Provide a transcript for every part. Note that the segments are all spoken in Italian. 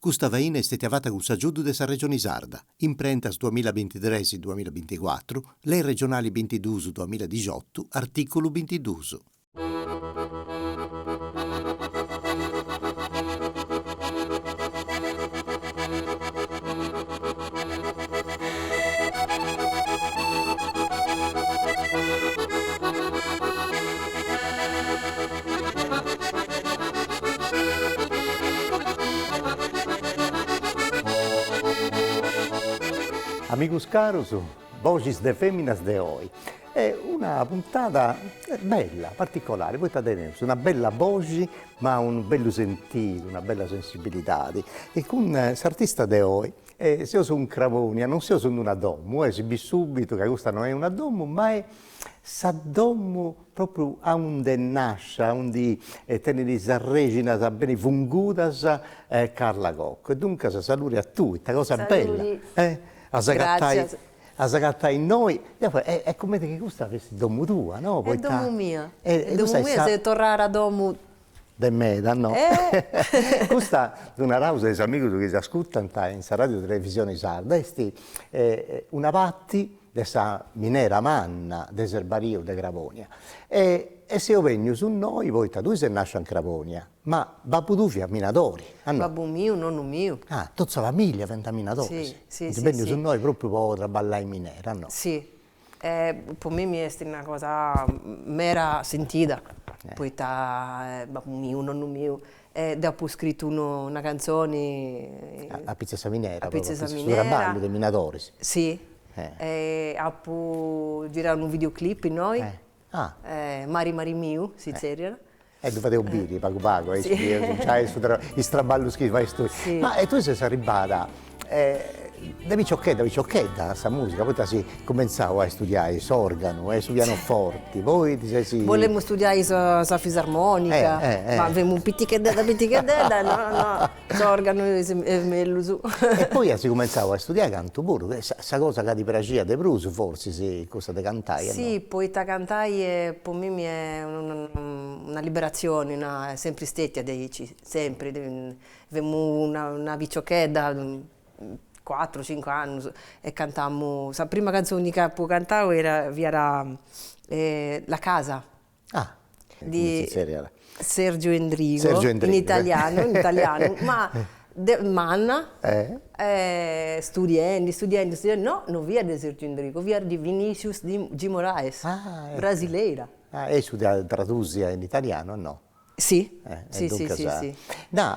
Questa vaina è stata fatta con Giudu della Regione Sarda, imprentas 2023-2024, le regionali 22-2018, articolo 22. Amigos caros, Voces de Feminas de hoy. È una puntata bella, particolare, voi tenete una bella voce, ma un bello sentito, una bella sensibilità. E con l'artista di oggi, se io sono un Cravonia, non so sono una domo, si vede subito che questa non è una domo, ma è sa domo proprio a onde nasce, a onde tenere sa regina, sa bene fungudas, Carla Cocco. E dunque saluti a tutti, questa cosa bella. A zagattai in noi, è come che questa è domo tua, no? È domo mia, è domo mia, se tornare a domo... De me, no? Questa è una rausa dei amici che si ascoltano in radio televisione sarda, è una patti dessa minera manna del Serbario de Cravonia. E se io vengo su noi, voi tu sei nasce in Cravonia, ma babbo tu a minatori. No? Babbo mio, nonno mio. Ah, tutta la famiglia venta minatori. Sì. Vengo su noi proprio per traballare in minera, no? Sì, per me è una cosa mera sentita. Poi babbo mio, nonno mio. Dopo ho scritto una canzone... A Pizzasa Minera, a Pizzasa sul Minera. traballo dei minatori. Sì. Ho girato un videoclip in noi, Mari Mari Miu, si seria. Dove un biri, pago, sì. Il straballo che vai tu. Sì. Ma tu sei arrivata, da Viciocchetda, questa musica, poi si cominciava a studiare l'organo, il pianoforte, poi ti sei... Volemmo studiare la fisarmonica, ma avevamo un pittichedda, no, l'organo è meglio su. E poi si cominciava a studiare canto pure, questa cosa che ti piaceva di Bruce, forse, sì, cosa di cantare, sì, no? poi ti cantai per me è una liberazione, sempre stetta, sempre. Avevamo una Viciocchetda, 4-5 anni e cantammo, la prima canzone che cantavo era La casa di Sergio Endrigo, in italiano, ma Manna, studenti, no, non via di Sergio Endrigo, via di Vinicius G. Moraes, brasileira. E studiare traduzia in italiano, no? Sì, sì. No,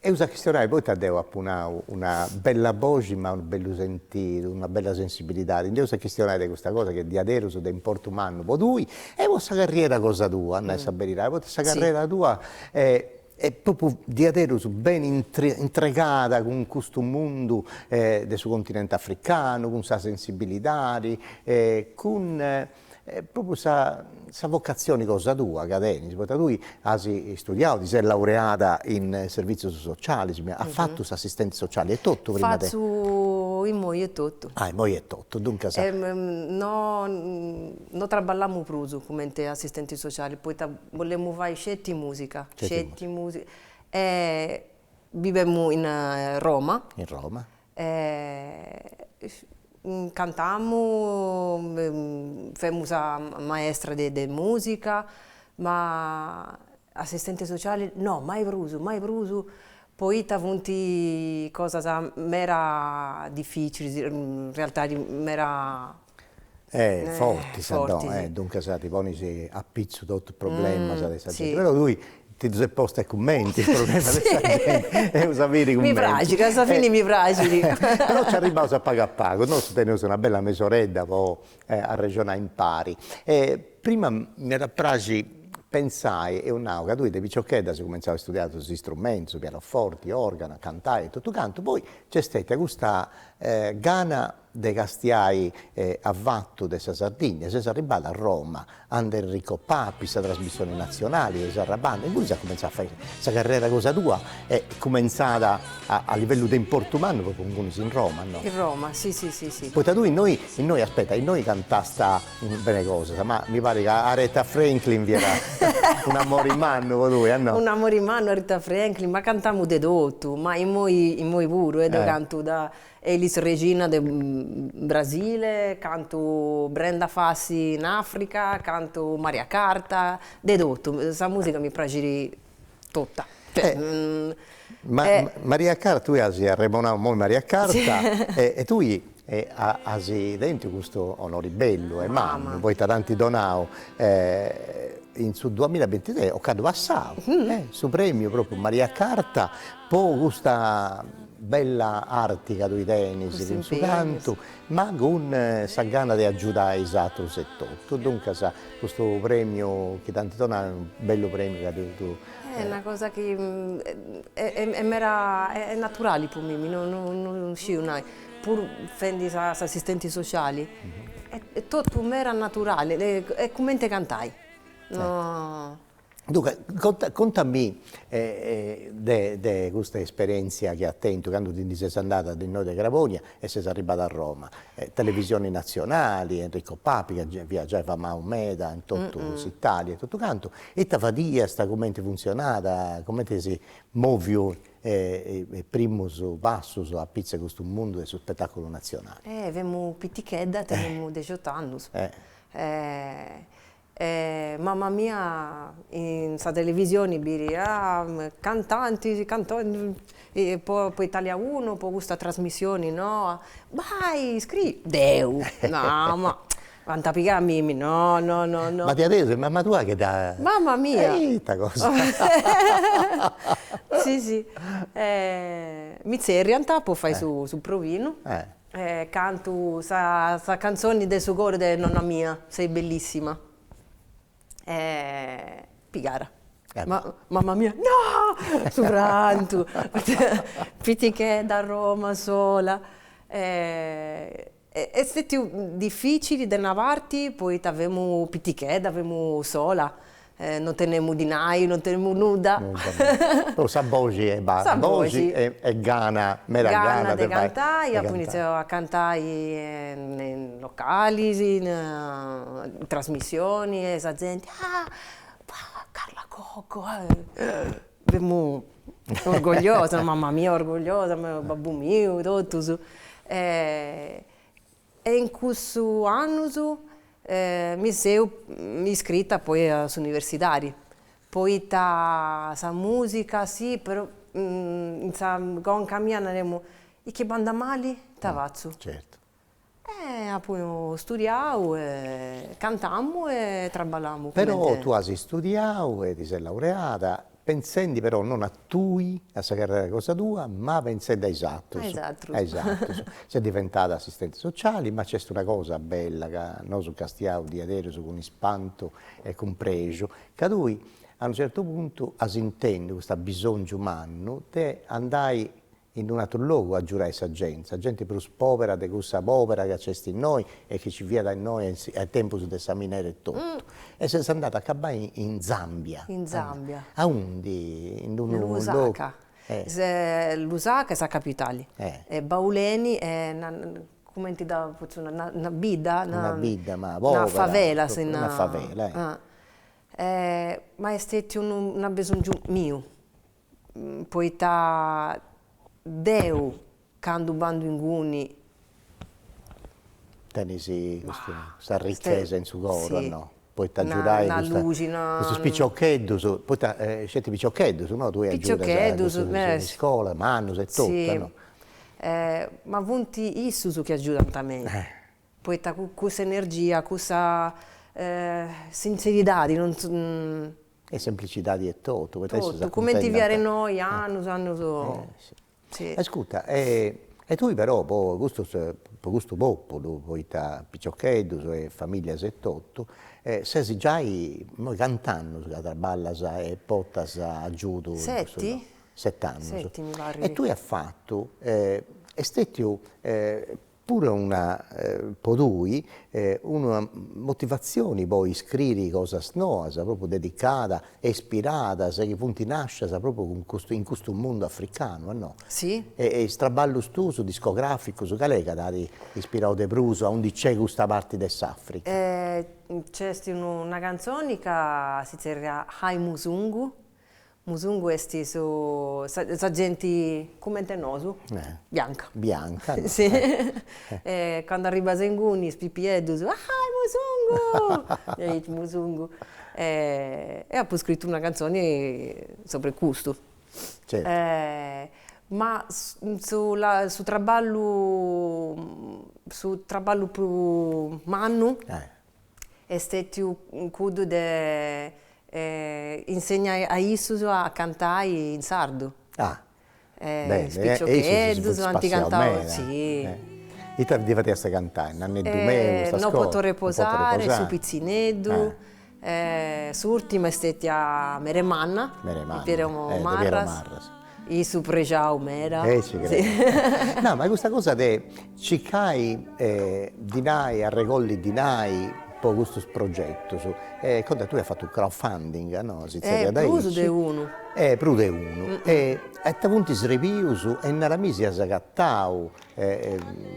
è una questione, poi ti devo appunare una bella voce, ma un bello sentito, una bella sensibilità. Quindi è una questione di questa cosa che di adesso di importo umano, poi tu, e questa carriera cosa tua, Anna, sapere, questa carriera tua è proprio di adesso ben intrecata con questo mondo del suo continente africano, con sa sensibilità, con... proprio questa vocazione cosa tua, Cadeni, tu hai studiato, ti sei laureata in servizio sociale, ha fatto questa assistente sociale, è tutto prima te? Faccio in moi è tutto. In moi è tutto, dunque sa. Non lavoriamo più come assistenti sociali, poi vogliamo fare scetti musica. Viviamo in Roma. In Roma. Cantammo, facciamo maestra di musica, ma assistente sociale no, mai bruso. Poi avuti cose mera difficili, in realtà mera... forti, sì. Dunque ti poni a pizzo tutto il problema, sì. Però lui ti sei posto ai commenti, il problema della gente è usare i commenti. Mi fragili, alla fine mi fragili. Però ci arriviamo a pago, noi teniamo una bella mesoredda a regionare in pari. Prima mi era piaciuto pensai e un'auga, tu da Viciocchetda si cominciava a studiare questi strumenti, pianoforti, organo, cantare, tutto canto, poi c'è stata questa gana di castiai a Vatto della Sardegna, si è arrivata a Roma, Enrico Papi, questa trasmissione nazionale, di Sarrabanda, e lui si è cominciato a fare questa carriera cosa tua, è cominciata a livello di importumano proprio in Roma, no? In Roma, sì. Poi tu aspetta, in noi cantasta bene cosa, ma mi pare che Aretha Franklin vi era un amore in mano, tu, no? Un amore in mano, Aretha Franklin, ma cantiamo di tutto, ma in moi pure, canto da Elis Regina del Brasile, canto Brenda Fassi in Africa, canto Maria Carta, di tutto, questa musica mi piace tutta. Maria Carta, tu hai arremonato Maria Carta e tu hai dentro questo onore bello, mamma, poi tanti donao. In su 2023 ho caduto passato, su premio proprio Maria Carta, poi questa bella arte che tu tennis in suo canto, ma con sa gana di aiutare esatto il settore. Dunque questo premio che tanti donano è un bello premio che tu è una cosa che è naturale per me, non uscivo mai. Pur fendi assistenti sociali, è tutto mera naturale, è come te cantai. No. Dunque, contami di questa esperienza che ha tenuto quando ti sei andata di noi di Gravonia e sei arrivata a Roma. Televisioni nazionali, Enrico Papi che viaggiava a Meda in tutta l'Italia e tutto canto. E ti fadia come ti funzionava, come ti si muovi primo passo a pizza in questo mondo del spettacolo nazionale. Abbiamo pitichedda, abbiamo 18 anni. Mamma mia, in sa televisione, cantanti, e poi Italia 1, poi questa trasmissione, no? Vai, scrivi, Deu, no, ma quanta piga a Mimi, no. Ma ti adesso, ma tu che da... Mamma mia! Cosa. Sì. Mi sei in realtà, poi fai su provino. Canto sa canzoni del suo cuore di nonna mia, sei bellissima. Pigara. Mamma mia, no! Sovranto! Pitiché da Roma sola. È stato difficile da una parte, poi avevamo pitiché, avevamo sola. Non teniamo dinai, non teniamo nuda. Sabogi e basta. Sabogi e Gana, mera Gana di cantare, poi iniziavo a cantare in locali, in trasmissioni, e la gente, Carla Cocco, abbiamo orgogliosa, mamma mia orgogliosa, babbo mio, tutto. E in questo anno mi sono iscritta poi all'università. Poi la musica, sì, però con camminare, e che banda male, tavazzo. Certo. Poi studiamo, cantiamo e lavoriamo. Però tu hai studiato e ti sei laureata, pensando però non a tui, a questa carriera cosa tua, ma pensando a esatto. Esatto. Sei diventata assistente sociale, ma c'è una cosa bella che noi su Castiao di Adere su con ispanto e con pregio, che tu a un certo punto asintendo questo bisogno umano, te andai in un altro luogo a giurare questa gente più povera di questa povera che c'è in noi e che ci via da noi a tempo di esaminare tutto. E sei andata a acabare in Zambia. In Zambia. A undi? In Lusaka. Lusaka è la capitale. E Bauleni è come ti dà una bida? Ma povera. Una favela. Una favela. Ma è stato un bisogno mio. Poi Deu, quando bando in guni. Tenisi questa ricchezza in suo cuore, sì. No? Poi ti giurai questo spiccioccheddo, poi scetti piccioccheddo, no? Tu hai Piccioccheddo, in scuola, manno, e tutto, sì. No? Ma vunti issu che aiutano a me. Poi questa energia, questa sincerità, e semplicità di tutto. Come ti viene noi, Sì. Ascolta, e tu però, questo popolo, poi da piccioccheddo e famiglia 78, sei già noi cantando la balla e pottas a giudo. 7 anni. 7 mi pare. E tu hai fatto, è stato pure una motivazione poi scrivere cosa snoasa, proprio dedicata, ispirata, se che punti nasce proprio in questo mondo africano, no? Sì. E straballo stuso, discografico, su qual è che ti ispirato de Pruso, a onde c'è questa parte dell'Africa? C'è una canzone che si chiama Hai Musungu. Musungu è sa gente come te nosu, bianca. Bianca, no? Sì. Quando arriva a Zenguni, spipiedo, Musungu! E dice Musungu. E ha poi scritto una canzone sopra questo. Certo. Ma su traballo più manno è stato un cudo di insegna a Issuso a cantare in sardo. Spiccioccheddu, anti cantavo, sì. E te devi cantare, nanne Dumeo, non posso riposare, su Pizzineddu. L'ultima è stata a Meremanna, Pieremo Marras. I su Pregiau Mera. Ci no, ma questa cosa di Cicai, Dinai, a regolli Dinai, poi questo progetto, quando tu hai fatto un crowdfunding, no? Pruso de uno. Prude uno. E te punti srepiusu e nella misi ha sagattau,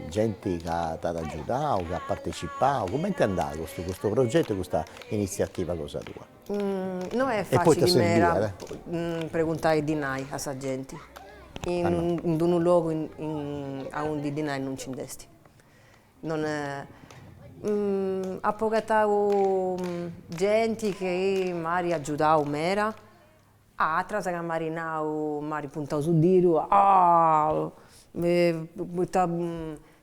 gente che ha aiutato, che ha partecipato. Come è andato questo progetto, questa iniziativa cosa tua? Non è facile Mera preguntare di Dinai a sa gente. In un luogo a un di Dinai non ci investi. Non è... ha pocato gente che magari aiutava Mera, altre che magari puntano su Diru,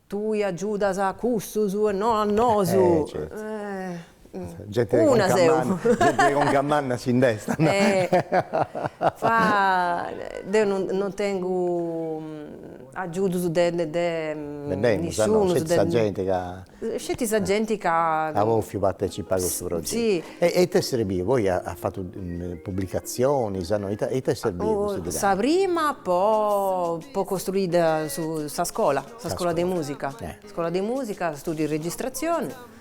tu aiuta a questo e non a nosu. Gente con cammanna si indesta. Io non tengo aiuto di nessuno. C'è gente che... C'è gente che... Avevo partecipato a questo progetto. Sì. E te serviva? Voi ha fatto pubblicazioni, e te serviva? Sa prima, poi costruita su sa scuola di musica. Scuola di musica, studio di registrazione.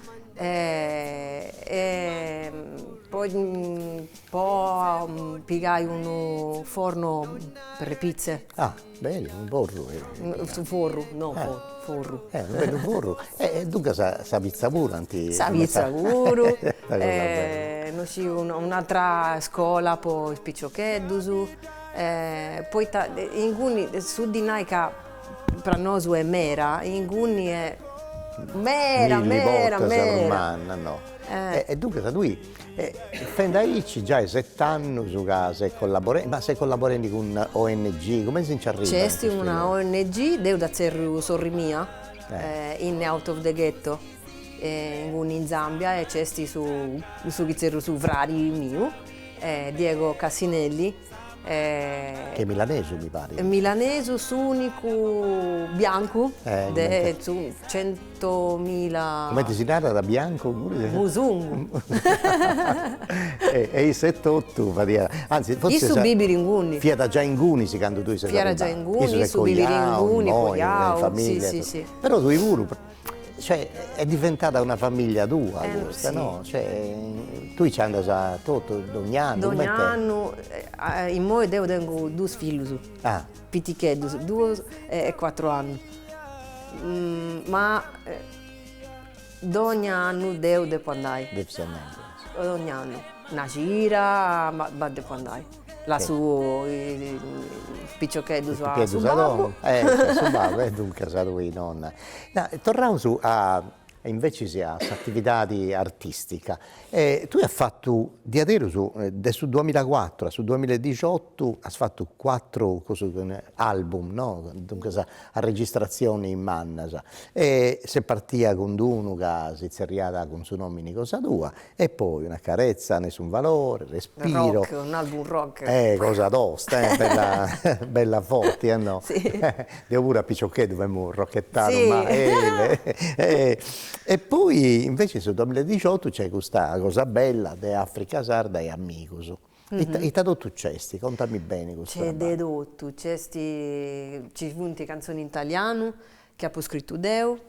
Poi piegai un forno per le pizze. Bello, un forno. Su forno, no, forno. Un bello forno. Dunque sa pizza pure? Sa pizza pure. Non c'è un'altra scuola per spiccioccheddu. Poi su di noi che per noi è Mera, in Guni è Mera. No. E dunque da lui Fendaici già 7 anni su sei collaborando, ma sei collaborando con ONG, come si arriva? C'è una ONG, devo da Sorrimia, in Out of the Ghetto, in Zambia, e c'è su Vrari mio, Diego Cassinelli. Che è milanese mi pare. Milanese, unico bianco, su 100.000... Come ti si narra da bianco? Musungu. E i 7-8, anzi forse... Io su Bibiringuni. Fiera già in Guni si canto tu sei Fiera già in Guni, su Bibiringuni, sì. Però tu pure... Cioè, è diventata una famiglia tua questa, sì. No? Cioè, tu ci andai a tutto, ogni anno? Ogni anno, in moi devo tengo 2 figli, pitichetti, 2 e 4 anni. Ma ogni anno devo andare. Ogni anno. Una gira, ma devo andare. Lassù i piccioccheddu su babbo. Su babbo, dunque sa lui nonna. Torniamo su a invece sia attività artistica. Tu hai fatto di adero su 2004 su 2018 hai fatto 4 album, no? Dunque a registrazioni in Mannasa. E si partia con uno che si zerriata con suo nome cosa tua e poi Una carezza, Nessun valore, Respiro. Rock, un album rock. Cosa tosta, bella forte, no? Sì. Devo pure a Piccioccheddu dobbiamo rocchettare, sì. Ma e poi invece sul 2018 c'è questa cosa bella di Africa Sarda e Amicus. E ti ha detto cesti, contami bene questo. C'è dedotto, ci sono canzoni in italiano che ha scritto Deo,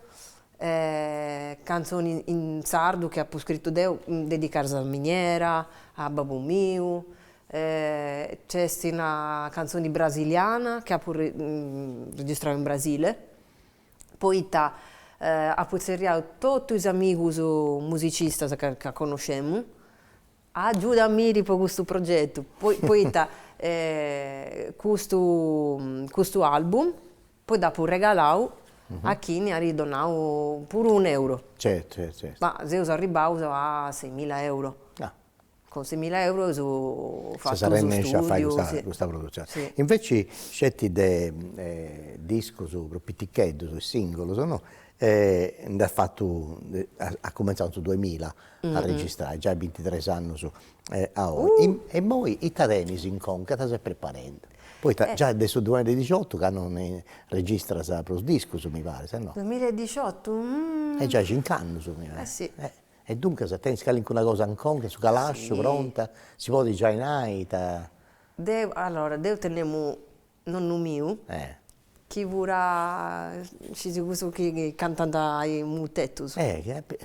canzoni in sardo che ha scritto Deo, dedicate alla miniera, a Babbo Mio. C'è una canzone brasiliana che ha pure registrato in Brasile. Poi ha puzzeria tutti gli amici musicisti che conosciamo. Aiutami per questo progetto. Poi questo album, poi dopo regalato a chi ne ha ridonato pure €1. Certo. Ma se usa arrivato a 6.000 euro. Ah. Con 6.000 euro ho fatto Se sarà uso riesce a fare studio. questa produzione. Sì. Invece scetti de disco su piticheddo, su singolo, sono ha cominciato nel 2000 a registrare, già 23 anni a ora. E poi i italiani in conca si preparando. Poi già adesso 2018 che non registra per il disco, mi pare, se no. 2018? È già 5 anni, mi pare. Sì. E dunque se tendi una cosa in conca, su calascio, pronta, si può già in aita. Allora, devo tenere nonno mio, che vorrà, ci si gusta che cantando ai mutettos.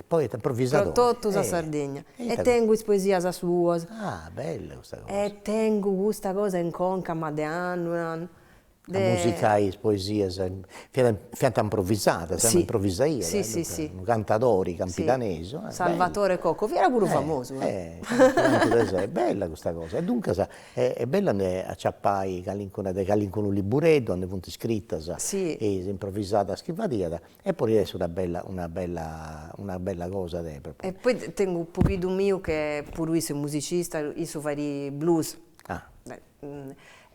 Poi è improvvisato. Tutto a Sardegna. E tengo le poesie sue. Ah, bella questa cosa. E tengo questa cosa in conca, ma di anno. La musica e le poesie, fianta improvvisata, sempre improvvisaia. Sì. Cantatori, campidanesi. Salvatore Cocco, era pure famoso. È bella questa cosa. E dunque è bella acciappare un liburetto, hanno punti scritta, e improvvisata scrivata, e poi è una bella cosa. E poi tengo un pochino mio che pure io musicista, io so fare blues.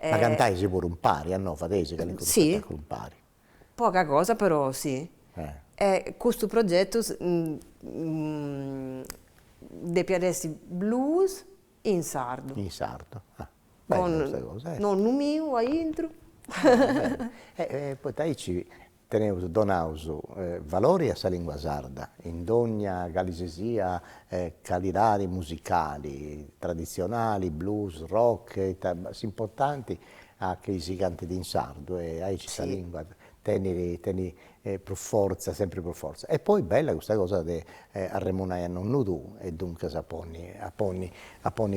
Ma cantai pure un pari, no? Fatesi che sì, un pari. Poca cosa però sì. E questo progetto dei pianesti blues in sardo. In sardo. Con nonno mio a intro. Poi ci tenevo donato valori a lingua sarda, in ogni galisesia calidari musicali, tradizionali, blues, rock, importanti a che si canta in sardo e a questa lingua tenere per forza, sempre per forza. E poi bella questa cosa di arremonare a nonno tu e dunque apponni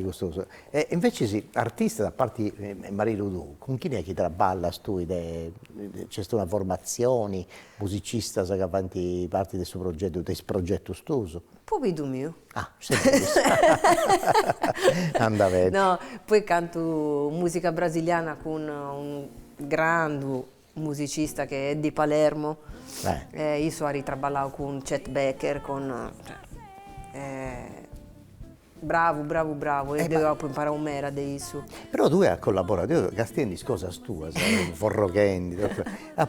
questo. E invece sì, artista da parte Marino tu, con chi è che traballa tu? C'è stata una formazione, musicista che avanti parte del suo progetto, del progetto stuso? Poi du mio. Ah, anda bene. No, poi canto musica brasiliana con un grande musicista che è di Palermo. Io so ritraballato con Chet Baker, bravo, e devo imparare un'era di isso. Però tu hai collaborato, Castelli cosa tua, Forroghendi, ha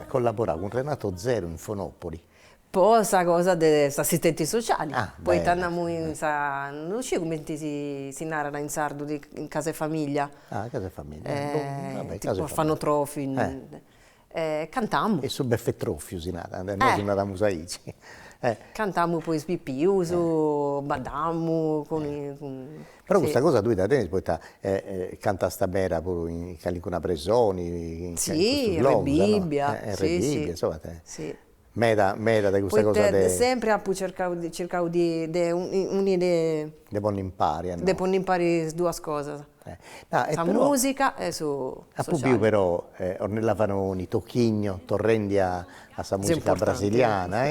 collaborato con Renato Zero in Fonopoli. Poi questa cosa degli assistenti sociali, poi torniamo in non so come si narra in sardo in casa e famiglia. Ah, casa e famiglia. Tipo fanno trofi, cantiamo. E su beffe troffi si narra, noi si narra musaici. Cantiamo poi spippiuso, badammo Però questa cosa tu da te poi canta sta bera pure in una presoni, sì, Re Bibbia, insomma te. Sì. Meda di questa cosa de... sempre ho cercato di unire de buon impari, de buon impari due cose. La musica e su più però Ornella Vanoni, Tocchigno, torrendi a questa musica brasiliana,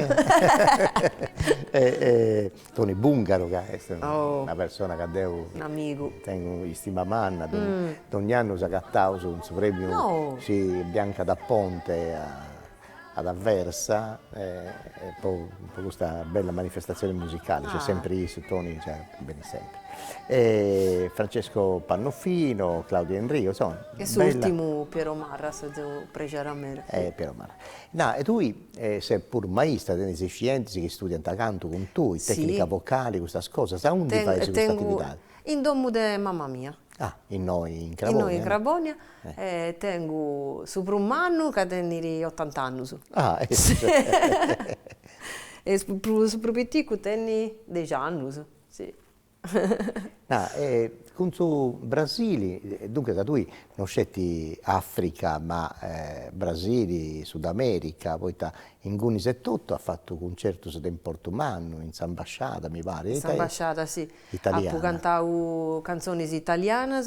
Tony Bungaro che è una persona che devo un amico. Tengo stima manna, ogni anno si ha cattato su un premio Bianca da Ponte ad Aversa, e poi questa bella manifestazione musicale, c'è sempre io, Tony, bene sempre. E Francesco Pannofino, Claudio Enrio, insomma. E sull'ultimo Piero Marra, se devo pregare a me. Piero Marra. No, e tu sei pure maestra, sei scienze che studiano canto con tu, tecnica vocale, queste cose, sa dove fai questa attività? In domo di mamma mia. In noi in Cravonia? In noi in Cravonia, tengo sopra un anno che tengo 80 anni. E sopra piccolo tengo 10 anni, sì. con su Brasile, dunque da tu non scetti Africa, ma Brasile, Sud America, poi in Guni 78 ha fatto un concerto in Portomanno, in Sambasciata, mi pare. In Sambasciata, sì. Italiana. Ha cantato canzoni italiane,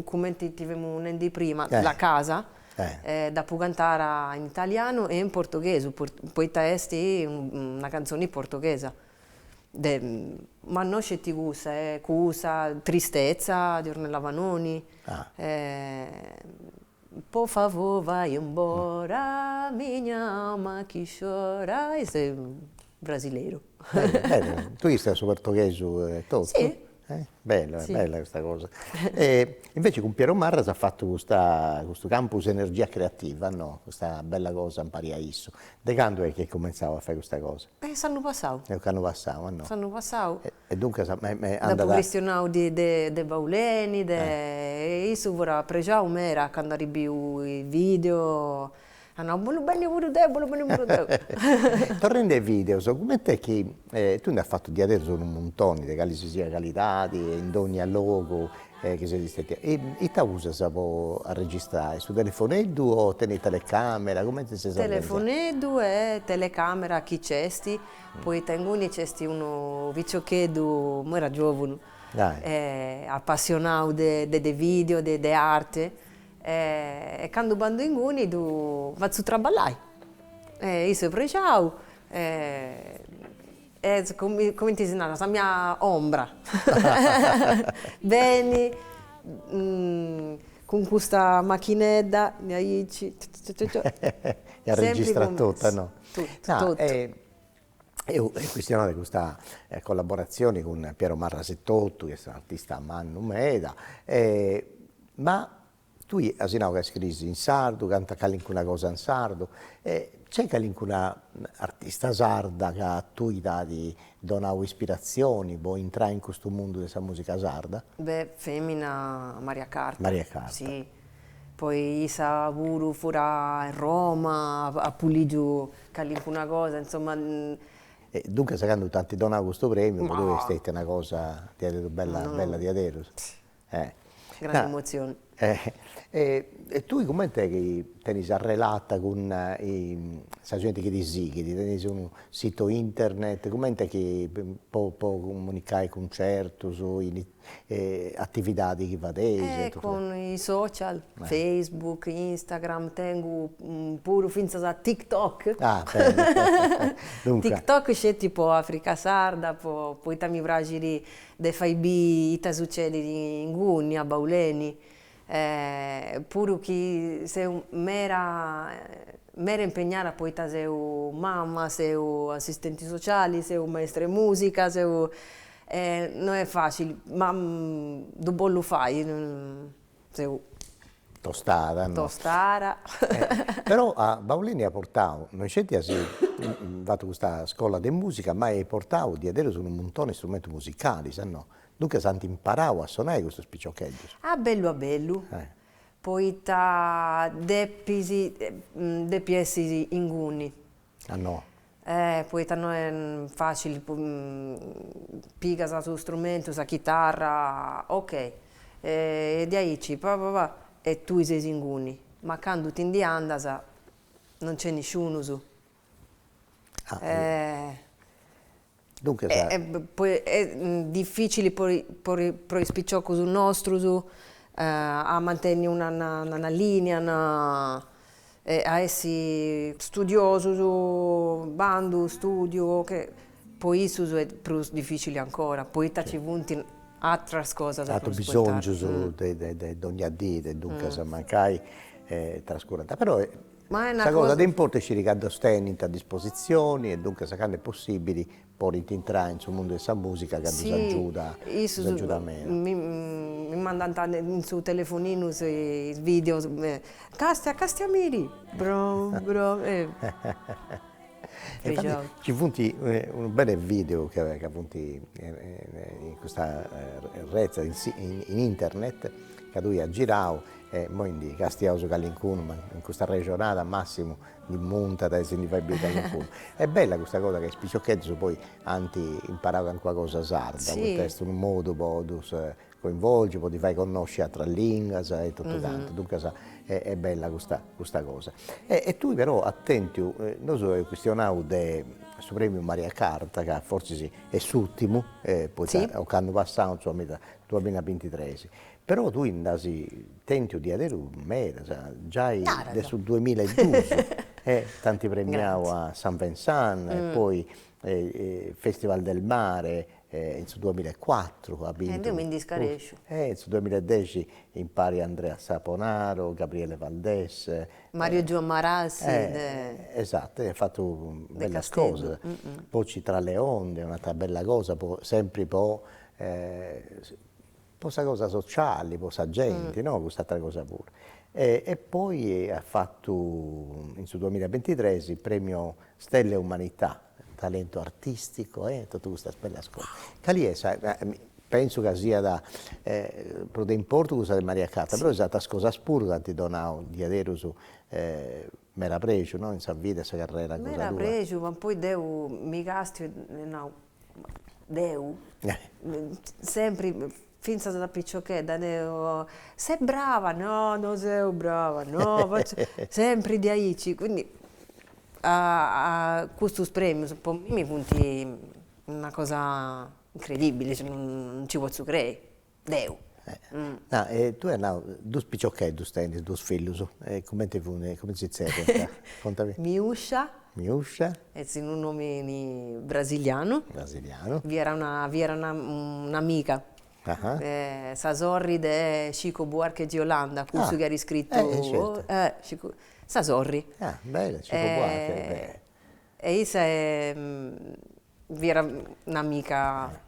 come ti avevamo detto prima, La Casa, da cantare in italiano e in portoghese, poi testi una canzone portoghese. Ma non c'è ti gusta, cusa, tristezza di Ornella Vanoni. Por favor, vai embora, minha alma que chora. Questo è brasileiro. Bello. Tu stai su portoghese tutto? Sì. Bella, Sì. bella questa cosa. Invece con Piero Marra si ha fatto questo campus energia creativa, no? Questa bella cosa, impari a isso. Da quando è che cominciavo a fare questa cosa? S'hanno passato. L'anno passato, no? S'hanno passato. E dunque Dopo questionavo di Bauleni, isso vorrà pregiare un'era quando arrivi i video. No, buono bene pure te, buono bene pure te. Tornando ai video, come te che tu ne hai fatto di adesso un montone, di quali si sia qualità, in ogni logo, che si distretti. E ti usa a registrare su telefonetto o tenere telecamera? Come ti sei Telefonetto e telecamera chi c'esti, poi tengo uno viciocchetto, ma era giovane, appassionato di video, di arte. E quando bando in Guni vado a traballare. Io sono pregiato, come ti dico, la mia ombra. Bene, con questa macchinetta, e ha registrato tutto, no? Tutto. E questione questa collaborazione con Piero Marra 78, che è un artista a mano meda, ma tu hai scritto in sardo, canta una cosa in sardo, c'è una artista sarda che a tu ti dona ispirazioni, vuoi entrare in questo mondo della musica sarda? Beh, femmina Maria Carta. Maria Carta. Sì. Poi Isa Buru fuori a Roma, a Puligiu, una cosa, insomma. E dunque, secondo tanti dona questo premio, ma dove è stata una cosa bella di adero? Grande emozione. E tu come te che tenis arrelata con la gente che ti segue, tenis un sito internet, come te che può comunicare concerti, attività di chi va con i social, Facebook, Instagram, tengo pure finza a TikTok. TikTok c'è tipo Africa Sarda, poi mi piace di fare che succede in Guni, a Bauleni. Pure che sei mera impegnata, poi sei mamma, sei assistente sociale, sei maestra di musica, non è facile, ma dopo lo fai, sei tostata, no? Tostata. Però a Baulini ha portato, non c'è fatto questa scuola di musica, ma hai portato di adere su un montone di strumenti musicali, se no? Dunque santi imparavo a suonare questo spiccioccheggio. Ah, bello a bello. Poi ta deppiesi in Guni. Ah no? Poi non è facile, piga su strumento, sa chitarra, ok. E di ahí e tu sei in Guni. Ma quando ti andas non c'è nessuno su. Dunque, poi è difficile per i spicciocchi sul nostro a mantenere una linea, a essere studioso su bando, studio, che poi isso è più difficile ancora, poi ci vuole altre cose da ha bisogno di ogni dì, dunque se mancai trascurata. Però questa cosa di importa ci ricade a disposizione e dunque se è possibile poi entrare nel mondo della musica che ci aiuta meno. Mi mandano in suo telefonino i video, Castiamiri, bro. Ci funti un bel video che funti in questa rete in internet che lui ha girato mo in Castiauso Callincuno, ma in questa regionata massimo di monta da si fa il Callincuno. È bella questa cosa che spicciocchetti poi anti imparava qualcosa sarda, Sì. quel testo un modo podus coinvolge, poi ti fai conoscere altre lingue e tutto tanto, dunque è bella questa cosa. E tu però attenti, noi so questionavo su premio Maria Carta, che forse sì, è l'ultimo, poi Sì. o che hanno passato insomma, 2023. Però tu indasi tenti di avere un mera, già Guarda. sul 2012, tanti premiati a San Vincent, e poi Festival del Mare, nel 2004 ha vinto. io mi indiscarescio. Nel 2010 impari Andrea Saponaro, Gabriele Valdés. Mario Giammarassi. Esatto, ha fatto belle Castello. cose. Poi ci tra le onde, un'altra bella cosa, sempre questa cosa sociale, questa gente, no? Quest'altra cosa pure. E poi ha fatto, in 2023, il premio Stelle Umanità, talento artistico, tutta questa bella scuola. Caliesa, penso che sia da importo questa di Maria Carta, però è stata cosa spura che ti donavo di avere su mera pregio, no? In San Vita, questa carriera cosa Mera tua. pregio, ma poi Deu mi gasti, no, Deu, sempre, finza da picciocchetta, Deu, sei brava, no, non sei brava, no, sempre di aici, quindi a questi premi, per me mi punti una cosa incredibile, cioè non ci posso credere, Deu. No, tu hai due picciocchetti, due figli, come si dice? Contami. Miuscia, è un nome brasiliano. Vi era un'amica, sa sorri di Chico Buarque di Olanda, questo che ha riscritto, certo. sa sorri. Ah, bella, Chico Buarque. E vi era un'amica,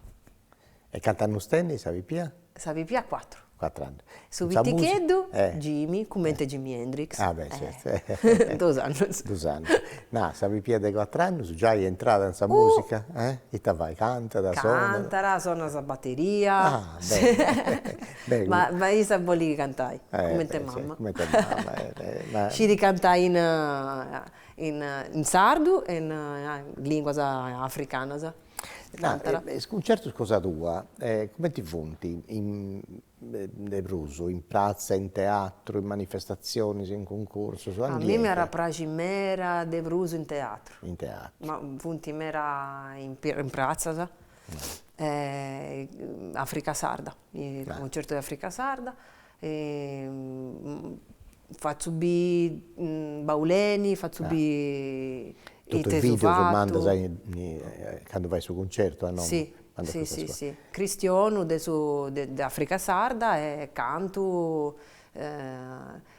E cantano stendi, savi pia? savi più a 4. 4 anni. Su Viticheddu, Jimmy, commenta Jimi Hendrix. Ah, beh, certo. 2 anni. 2 anni. No, savi pia dei 4 anni, già hai entrato in questa musica? E te vai, canta da sola? Cantara, suona la batteria. Ah, bene. ma io sapevo lì che cantai, come te mamma. Come te mamma. Ci ricantai in sardo e in lingua africana. Un certo cosa tua, come ti fonti in Bruso, in piazza, in teatro, in manifestazioni, in concorso? A me mi era piaciuto mera de Bruso in teatro. In teatro. Ma funti mera in piazza, Africa Sarda, il concerto di Africa Sarda. Faccio Bauleni, faccio tutto il video che manda quando vai sul concerto a nome. Sì. Cristiano di Africa Sarda e canto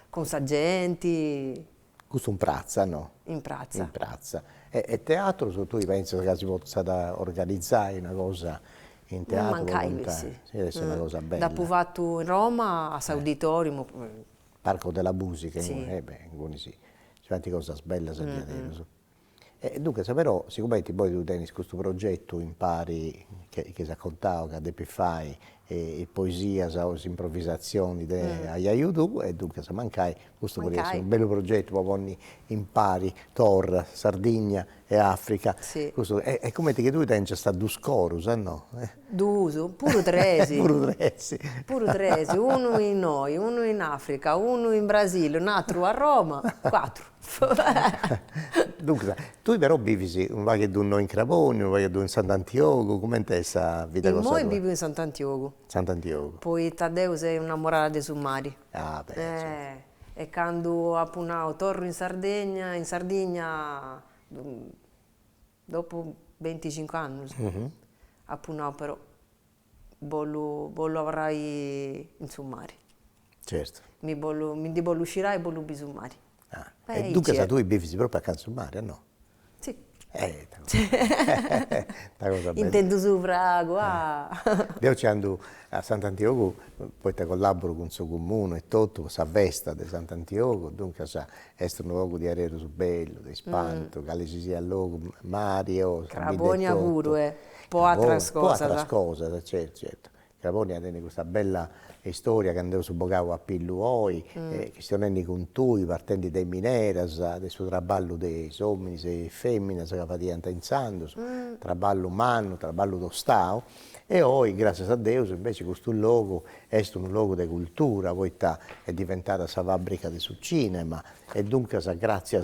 con sagenti. Questo è un prazza, no? In prazza. In prazza. E teatro, tu pensi che si possa organizzare una cosa in teatro? Non mancai, sì. Deve essere una cosa bella. Dopo fatto in Roma, a Sauditorium. Parco della Musica, sì. Sì. C'è tante cose belle dunque, però, siccome poi tu tieni questo progetto, impari che si raccontava, che devi fare, poesia, improvvisazioni agli aiuto, e dunque se mancai, questo potrebbe essere un bello progetto, proprio impari, Torra, Sardegna e Africa. Sì. È come che tu tieni sta due scorus, no? Due, pure tresi. Pure tresi. Uno in noi, uno in Africa, uno in Brasile, un altro a Roma, 4. Dunque, tu però vivi un po' in Craponi, un po' in Sant'Antioco, com'è questa vita cosa? Io vivo in Sant'Antioco. Sant'Antioco. Poi Taddeo sei innamorata dei Summari. Ah, beh, e quando appunto torno in Sardegna dopo 25 anni, appunto però voglio avrai in Summari. Certo. Mi devo uscire e voglio bisummari. E dunque tu vivi proprio a Canzumare, no? Sì. Cosa bella. Intendo sufrago. Io ci ando a Sant'Antioco, poi te collaboro con il suo comune e tutto, questa festa di Sant'Antioco, dunque è un luogo di arero su bello, di spanto, che ci sia il luogo, Mario, Crabonia pure, po' altre cose. Po' altre cose, certo. Grabonia tiene questa bella storia che andava su Bocavo a Pilluoi, che si tenendo con tui, partendo dai mineras, del suo traballo dei uomini e femmine che facevano insando, traballo umano, traballo do Stato, e oggi, grazie a Dio, invece questo luogo è un luogo di cultura, poi è diventata la fabbrica del cinema, e dunque grazie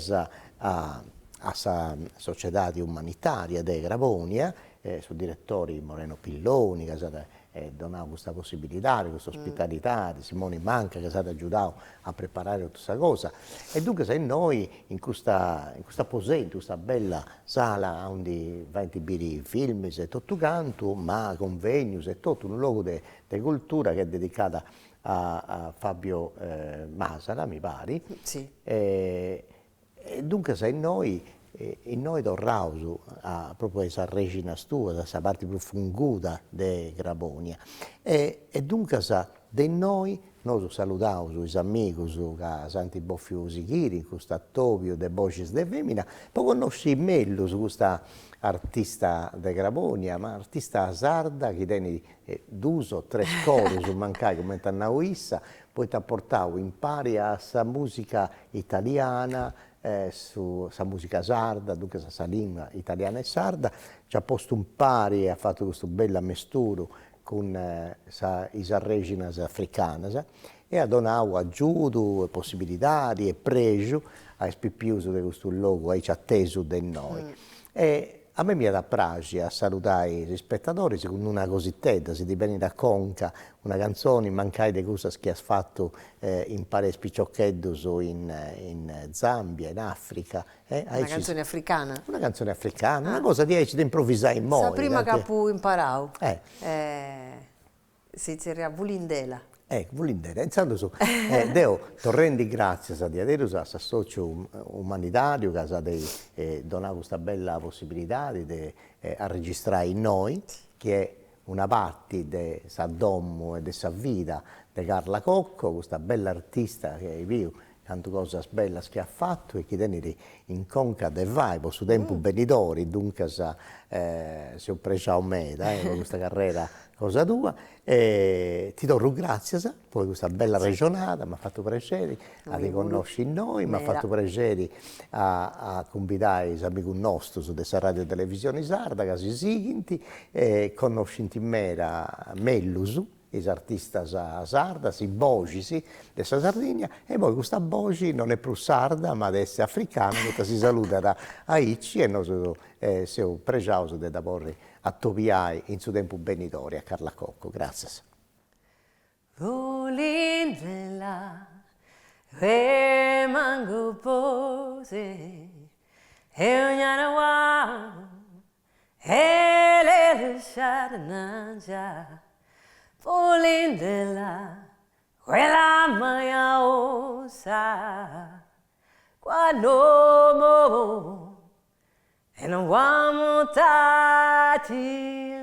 a questa società umanitaria di Grabonia, su direttori Moreno Pilloni, che donato questa possibilità, questa ospitalità, di Simone Manca, che è stato aiutato a preparare tutta questa cosa. E dunque se noi in questa posetta, in questa bella sala, dove 20 biri film, e tutto canto, ma convegni, è tutto un luogo di cultura che è dedicata a Fabio Masala, mi pare. Sì. E dunque se noi torniamo proprio a questa regina stua, a questa parte più funguta di Grabonia. E dunque di noi salutiamo i amici che Santi Boffiu Sichiri, in questo attopio de Voces de Femina, poi conosci meglio su questa artista di Grabonia, ma artista sarda che tiene 2 o 3 scuole su Mancai come Tannauissa, poi ti ha portato in pari a questa musica italiana, su questa musica sarda, dunque questa lingua italiana e sarda, ci ha posto un pari e ha fatto questo bel mesturo con le reginas africanas e ha donato aiuto, possibilità e pregio ai spippiusi di questo luogo, ai atteso di noi. E a me mi ha da piacere a salutare i spettatori con una cosiddetta, si dipende da Conca, una canzone mancai di cose che ha fatto in paesi piccioccheddos in Zambia, in Africa. Una canzone africana? Una canzone africana, una cosa di improvvisare in modo. La prima che ho imparato si chiama Vulindela. Volentieri. Intanto Deo, torrendi grazie a Dio, a questo socio umanitario che ha donato questa bella possibilità di registrare in noi, che è una parte di Saddommo e di sa vita di Carla Cocco, questa bella artista che è vivo, tante cose belle che ha fatto e che tiene in conca del vai, per suo tempo benidori, dunque si è preso a me, con questa carriera cosa tua, e ti do grazie per questa bella regionata, mi ha fatto piacere a riconoscere noi, mi ha fatto piacere a convidare gli amici nostri su questa radio e televisione sarda, che si seguenti, e conoscenti Mellus, i artisti sarda, i voci della Sardegna, e poi questa voce non è più sarda ma adesso è africana, che si saluta da Aici e noi siamo pregiosi di porre a Tobiai in suo tempo benidori a Carla Cocco. Grazie. Volindela, remango pose, e ognana wa, e le lusciare Volindela, quella mia osa, quando mo e non uomo tatile.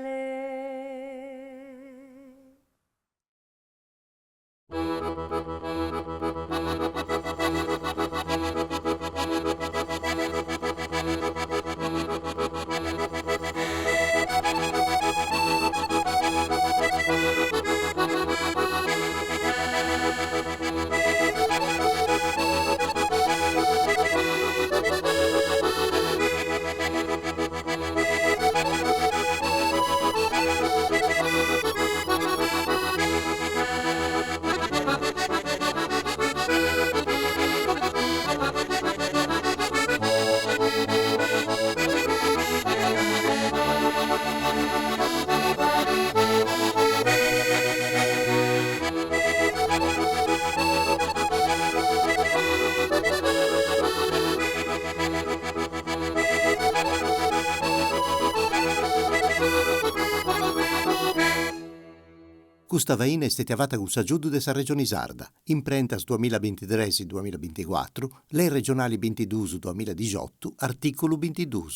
Questa vaina è stata fatta con l'aiuto della Regione Sarda, imprentas 2023-2024, le regionali 22-2018, articolo 22.